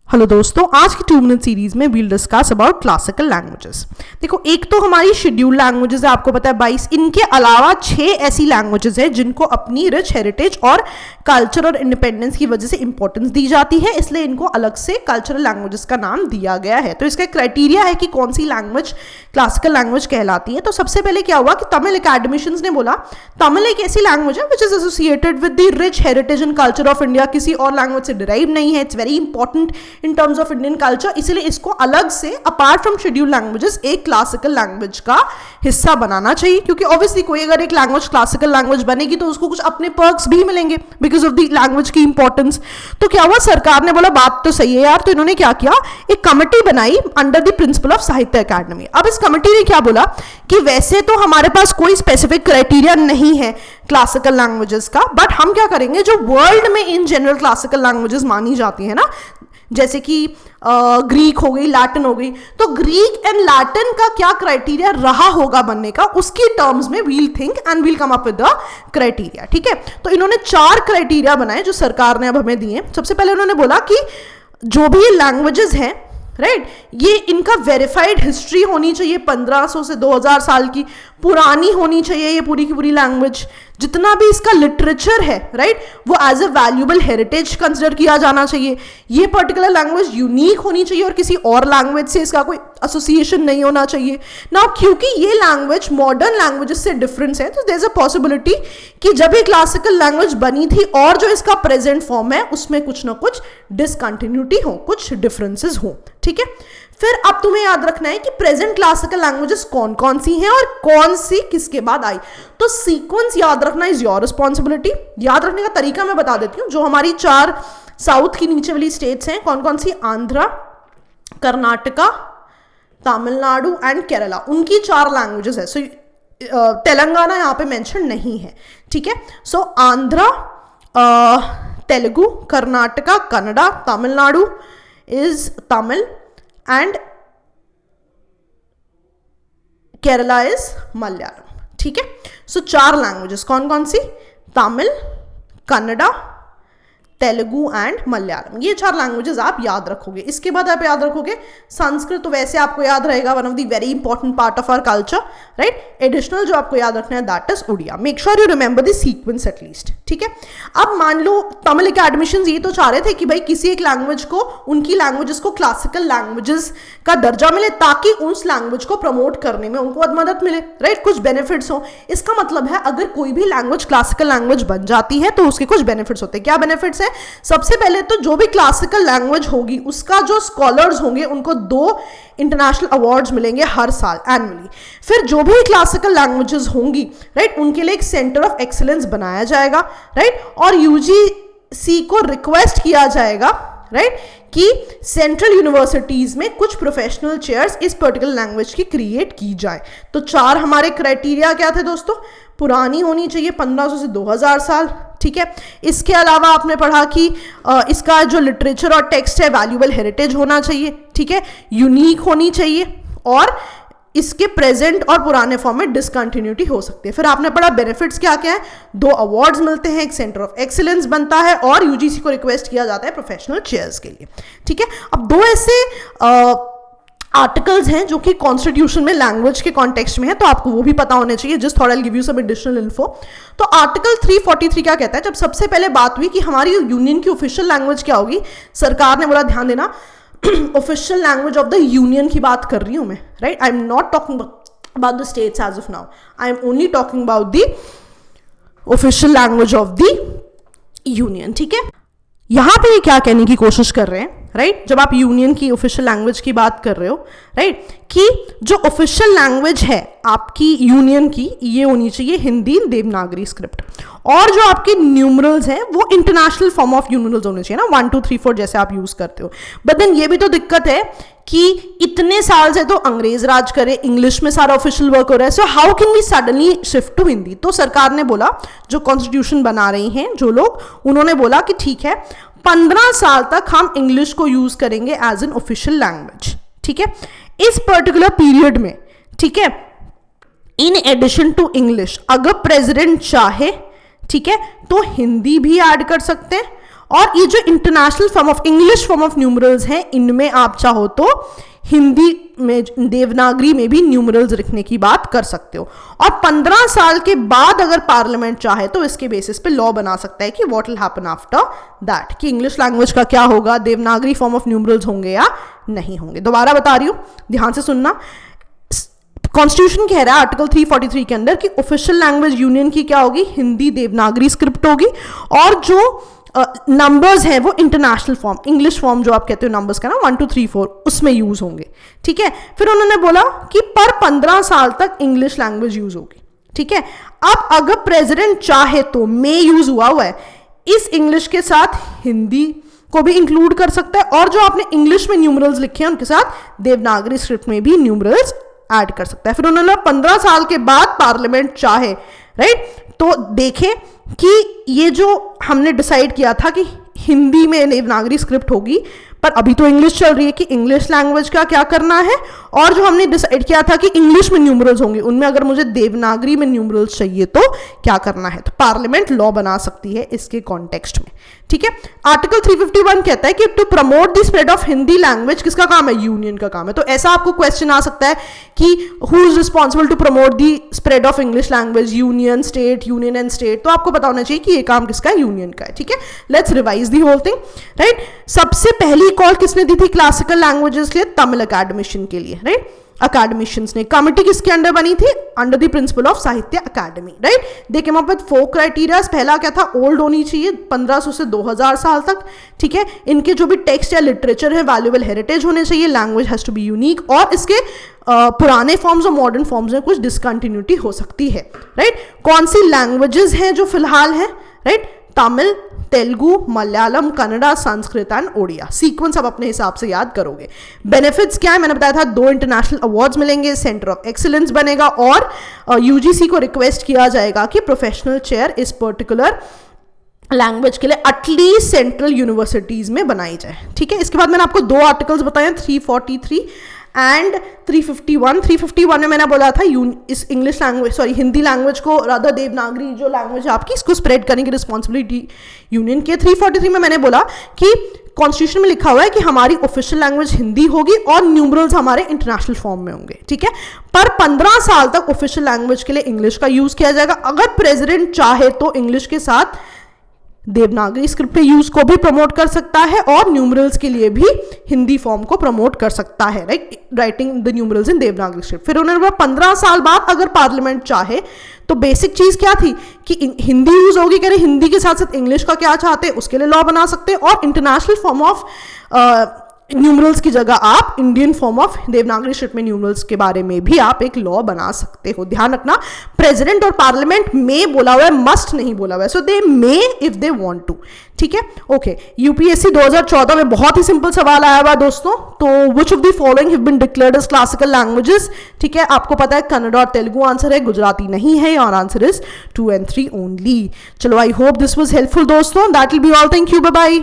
Hello दोस्तों, आज की 2 मिनट सीरीज में we'll discuss about classical languages. देखो, एक तो हमारी शेड्यूल लैंग्वेजेस है, आपको पता है 22। इनके अलावा 6 ऐसी लैंग्वेजेस है जिनको अपनी रिच हेरिटेज और कल्चर और इंडिपेंडेंस की वजह से इंपॉर्टेंस दी जाती है, इसलिए इनको अलग से कल्चरल लैंग्वेजेस का नाम दिया गया है। तो इसका क्राइटेरिया है कि कौन सी लैंग्वेज क्लासिकल लैंग्वेज कहलाती है। तो सबसे पहले क्या हुआ कि तमिल एकेडमिशियंस ने बोला तमिल एक ऐसी लैंग्वेज है which is associated with the rich heritage and culture of India, किसी और लैंग्वेज से डिराइव नहीं है, it's very important in terms of Indian culture, इसलिए इसको अलग से अपार्ट फ्रॉम शेड्यूल लैंग्वेजेस एक क्लासिकल लैंग्वेज का हिस्सा बनाना चाहिए। क्योंकि ऑब्वियसली कोई अगर एक लैंग्वेज क्लासिकल लैंग्वेज बनेगी तो उसको कुछ अपने पर्क्स भी मिलेंगे बिकॉज ऑफ द लैंग्वेज की इंपॉर्टेंस। तो क्या हुआ, सरकार ने बोला बात तो सही है यार, तो इन्होंने क्या किया, एक कमेटी बनाई अंडर द प्रिंसिपल ऑफ साहित्य अकादमी। अब इस कमेटी ने क्या बोला कि वैसे तो हमारे पास कोई स्पेसिफिक क्राइटेरिया नहीं है क्लासिकल लैंग्वेजेस का, बट हम क्या करेंगे, जो वर्ल्ड में इन जनरल क्लासिकल लैंग्वेजेस मानी जाती है ना, जैसे कि ग्रीक हो गई, लैटिन हो गई, तो ग्रीक एंड लैटिन का क्या क्राइटेरिया रहा होगा बनने का, उसकी टर्म्स में we'll think and we'll come up with the criteria. ठीक है, तो इन्होंने 4 क्राइटेरिया बनाए जो सरकार ने अब हमें दिए। सबसे पहले उन्होंने बोला कि जो भी ये लैंग्वेजेस हैं, राइट, ये इनका वेरीफाइड हिस्ट्री होनी चाहिए, 1500 से 2000 साल की पुरानी होनी चाहिए ये पूरी की पूरी लैंग्वेज। जितना भी इसका लिटरेचर है, राइट, वो as a valuable heritage consider किया जाना चाहिए। ये पर्टिकुलर लैंग्वेज यूनिक होनी चाहिए और किसी और लैंग्वेज से इसका कोई एसोसिएशन नहीं होना चाहिए ना। क्योंकि ये लैंग्वेज मॉडर्न लैंग्वेजेस से डिफरेंस है, तो देयर इज अ पॉसिबिलिटी कि जब ये क्लासिकल लैंग्वेज बनी थी और जो इसका प्रेजेंट फॉर्म है उसमें कुछ ना कुछ डिसकंटिन्यूटी हो, कुछ डिफरेंसेस हो। ठीक है, फिर अब तुम्हें याद रखना है कि प्रेजेंट क्लासिकल लैंग्वेजेस कौन कौन सी हैं और कौन सी किसके बाद आई। तो सीक्वेंस याद रखना इज योर रिस्पॉन्सिबिलिटी। याद रखने का तरीका मैं बता देती हूँ। जो हमारी 4 साउथ की नीचे वाली स्टेट्स हैं, कौन कौन सी, आंध्रा, कर्नाटका, तमिलनाडु एंड केरला, उनकी 4 लैंग्वेजेस है। सो तेलंगाना यहाँ पे मेंशन नहीं है। ठीक है, so Andhra, Telugu, Karnataka, Kannada, Tamil Nadu is Tamil and Kerala is Malayalam. ठीक है, सो 4 लैंग्वेजेस कौन कौन सी, तमिल, कन्नड़ा, तेलुगु एंड मलयालम, ये 4 लैंग्वेजेस आप याद रखोगे। इसके बाद आप याद रखोगे संस्कृत, तो वैसे आपको याद रहेगा, one of the very important part of our culture, right. Additional जो आपको याद रखना है that is Odia. Make sure you remember the sequence at least. ठीक है, अब मान लो तमिल एकेडमिशियंस ये तो चाह रहे थे कि भाई किसी एक लैंग्वेज को, उनकी लैंग्वेजेस को क्लासिकल लैंग्वेजेस का दर्जा मिले ताकि उस लैंग्वेज को प्रमोट करने में उनको मदद मिले, राइट, कुछ बेनिफिट्स हो। इसका मतलब है अगर कोई भी लैंग्वेज क्लासिकल लैंग्वेज बन जाती है तो उसके कुछ बेनिफिट्स होते हैं। क्या बेनिफिट्स है? सबसे पहले तो जो भी क्लासिकल लैंग्वेज होगी उसका जो स्कॉलर्स होंगे उनको 2 इंटरनेशनल अवार्ड्स मिलेंगे हर साल एनुअली। फिर जो भी क्लासिकल लैंग्वेजेस होंगी, राइट, उनके लिए एक सेंटर ऑफ एक्सीलेंस बनाया जाएगा, राइट, और यूजीसी को रिक्वेस्ट किया जाएगा, राइट, कि सेंट्रल यूनिवर्सिटीज में कुछ प्रोफेशनल चेयर्स इस पर्टिकुलर लैंग्वेज की क्रिएट की जाए। तो 4 हमारे क्राइटेरिया क्या थे दोस्तों? पुरानी होनी चाहिए 1500 से 2000 साल। ठीक है, इसके अलावा आपने पढ़ा कि इसका जो लिटरेचर और टेक्स्ट है वैल्यूएबल हेरिटेज होना चाहिए। ठीक है, यूनिक होनी चाहिए और इसके प्रेजेंट और पुराने फॉर्म में डिसकंटिन्यूटी हो सकती है। फिर आपने पढ़ा बेनिफिट्स क्या क्या है, 2 अवार्ड्स मिलते हैं, एक सेंटर ऑफ एक्सीलेंस बनता है और यूजीसी को रिक्वेस्ट किया जाता है प्रोफेशनल चेयर्स के लिए। ठीक है, अब 2 ऐसे आर्टिकल्स हैं जो कि कॉन्स्टिट्यूशन में लैंग्वेज के कॉन्टेक्स्ट में है, तो आपको वो भी पता होने चाहिए। जस्ट थोड़ा give you some additional info. तो आर्टिकल 343 क्या कहता है? जब सबसे पहले बात हुई कि हमारी यूनियन की ऑफिशियल लैंग्वेज क्या होगी, सरकार ने बोला ध्यान देना official language of the union की बात कर रही हूं मैं, right. I am not talking about the states as of now, I am only talking about the official language of the union. ठीक है, यहां पे ये क्या कहने की कोशिश कर रहे हैं, राइट, जब आप यूनियन की ऑफिशियल लैंग्वेज की बात कर रहे हो, राइट, कि जो ऑफिशियल लैंग्वेज है आपकी यूनियन की, ये होनी चाहिए हिंदी देवनागरी स्क्रिप्ट, और जो आपके न्यूमरल्स हैं वो इंटरनेशनल फॉर्म ऑफ न्यूमरल्स होने चाहिए ना, 1 2 3 4 जैसे आप यूज करते हो। बट देन ये भी तो दिक्कत है कि इतने साल से तो अंग्रेज राज करे, इंग्लिश में सारा ऑफिशियल वर्क हो रहा है, so how can we suddenly shift to Hindi? तो सरकार ने बोला, जो कॉन्स्टिट्यूशन बना रही हैं जो लोग, उन्होंने बोला कि ठीक है 15 साल तक हम इंग्लिश को यूज करेंगे एज एन ऑफिशियल लैंग्वेज। ठीक है, इस पर्टिकुलर पीरियड में, ठीक है, इन एडिशन टू इंग्लिश अगर प्रेसिडेंट चाहे, ठीक है, तो हिंदी भी ऐड कर सकते हैं और ये जो international form of English form of numerals हैं, इनमें आप चाहो तो हिंदी में देवनागरी में भी न्यूमरल्स लिखने की बात कर सकते हो। और 15 साल के बाद अगर पार्लियामेंट चाहे तो इसके बेसिस पे लॉ बना सकता है कि what will happen after that, कि इंग्लिश लैंग्वेज का क्या होगा, देवनागरी फॉर्म ऑफ न्यूमरल्स होंगे या नहीं होंगे। दोबारा बता रही हूं, ध्यान से सुनना। कॉन्स्टिट्यूशन कह रहा है आर्टिकल 343 के अंदर कि ऑफिशियल लैंग्वेज यूनियन की क्या होगी, हिंदी देवनागरी स्क्रिप्ट होगी, और जो नंबर्स हैं वो इंटरनेशनल फॉर्म, इंग्लिश फॉर्म जो आप कहते हो नंबर्स का ना 1 2 3 4, उसमें यूज होंगे। ठीक है, फिर उन्होंने बोला कि पर 15 साल तक इंग्लिश लैंग्वेज यूज होगी। ठीक है, अब अगर प्रेसिडेंट चाहे तो मे यूज हुआ है, इस इंग्लिश के साथ हिंदी को भी इंक्लूड कर सकता है, और जो आपने इंग्लिश में न्यूमरल्स लिखे हैं उनके साथ देवनागरी स्क्रिप्ट में भी न्यूमरल्स ऐड कर सकता है। फिर उन्होंने 15 साल के बाद पार्लियामेंट चाहे, राइट, तो देखें कि ये जो हमने डिसाइड किया था कि हिंदी में देवनागरी स्क्रिप्ट होगी, पर अभी तो इंग्लिश चल रही है कि इंग्लिश लैंग्वेज का क्या करना है, और जो हमने डिसाइड किया था कि इंग्लिश में न्यूमरल्स होंगे, उनमें अगर मुझे देवनागरी में न्यूमरल्स चाहिए तो क्या करना है। तो पार्लियामेंट लॉ बना सकती है इसके कॉन्टेक्स्ट में। ठीक है, आर्टिकल 351 कहता है कि to promote the spread of Hindi language किसका काम है, यूनियन का काम है। तो ऐसा आपको क्वेश्चन आ सकता है कि who is responsible to promote the spread of English language, union, state, union and state. तो आपको पता होना चाहिए कि ये काम किसका है, यूनियन का है। ठीक है, let's revise the whole thing, right. सबसे पहली कॉल किसने दी थी क्लासिकल लैंग्वेजेस के लिए, तमिल अकेडमिशन के लिए, राइट। अकेडमिशियंस ने, कमिटी किसके अंडर बनी थी, अंडर द प्रिंसिपल ऑफ साहित्य academy, right. They came up with 4 criteria. पहला क्या था, ओल्ड होनी चाहिए 1500 से 2000 साल तक। ठीक है, इनके जो भी टेक्स्ट या लिटरेचर है वैल्यूएबल हेरिटेज होने चाहिए, language has to be unique, और इसके पुराने फॉर्म्स और मॉडर्न फॉर्म्स में कुछ डिसकंटिन्यूटी हो सकती है, राइट। कौन सी लैंग्वेजेस हैं जो फिलहाल है, right, Tamil, Telugu, Malayalam, Kannada, Sanskrit and Odia. Sequence आप अपने हिसाब से याद करोगे। बेनिफिट्स क्या है, मैंने बताया था 2 इंटरनेशनल अवार्ड्स मिलेंगे, सेंटर ऑफ एक्सीलेंस बनेगा, और यूजीसी को रिक्वेस्ट किया जाएगा कि प्रोफेशनल चेयर इस पर्टिकुलर लैंग्वेज के लिए एटलीस्ट सेंट्रल यूनिवर्सिटीज में बनाई जाए। ठीक है, इसके बाद मैंने आपको 2 आर्टिकल्स बताए हैं, 343 एंड 351। 351 में मैंने बोला था इस English language, sorry, Hindi language को, रादर देवनागरी जो लैंग्वेज है आपकी, इसको स्प्रेड करने की रिस्पॉन्सिबिलिटी यूनियन की है। 343 में मैंने बोला कि कॉन्स्टिट्यूशन में लिखा हुआ है कि हमारी ऑफिशियल लैंग्वेज हिंदी होगी और न्यूमरल्स हमारे इंटरनेशनल फॉर्म में होंगे। ठीक है, पर 15 साल तक ऑफिशियल लैंग्वेज के लिए इंग्लिश का यूज किया जाएगा। अगर प्रेसिडेंट चाहे तो इंग्लिश के साथ देवनागरी स्क्रिप्ट पे यूज को भी प्रमोट कर सकता है, और न्यूमरल्स के लिए भी हिंदी फॉर्म को प्रमोट कर सकता है, right, writing the numerals in Devanagari script. फिर उन्होंने बोला 15 साल बाद अगर पार्लियामेंट चाहे तो बेसिक चीज क्या थी कि हिंदी यूज होगी, कह रहे हिंदी के साथ साथ इंग्लिश का क्या चाहते हैं उसके लिए लॉ बना सकते हैं, और इंटरनेशनल फॉर्म ऑफ न्यूमरल्स की जगह आप Indian form of Devanagari script में न्यूमरल्स के बारे में भी आप एक लॉ बना सकते हो। ध्यान रखना, प्रेसिडेंट और पार्लियामेंट में बोला हुआ है, मस्ट नहीं बोला हुआ है, सो दे may if they want to. ठीक है, ओके। यूपीएससी 2014 में बहुत ही सिंपल सवाल आया हुआ दोस्तों, तो which of the following have been declared as classical languages. ठीक है, आपको पता है कन्नड़ा और तेलुगु आंसर है, गुजराती नहीं है, और आंसर इज 2 and 3 ओनली। चलो, I hope this was helpful दोस्तों। That will be all, thank you, bye bye.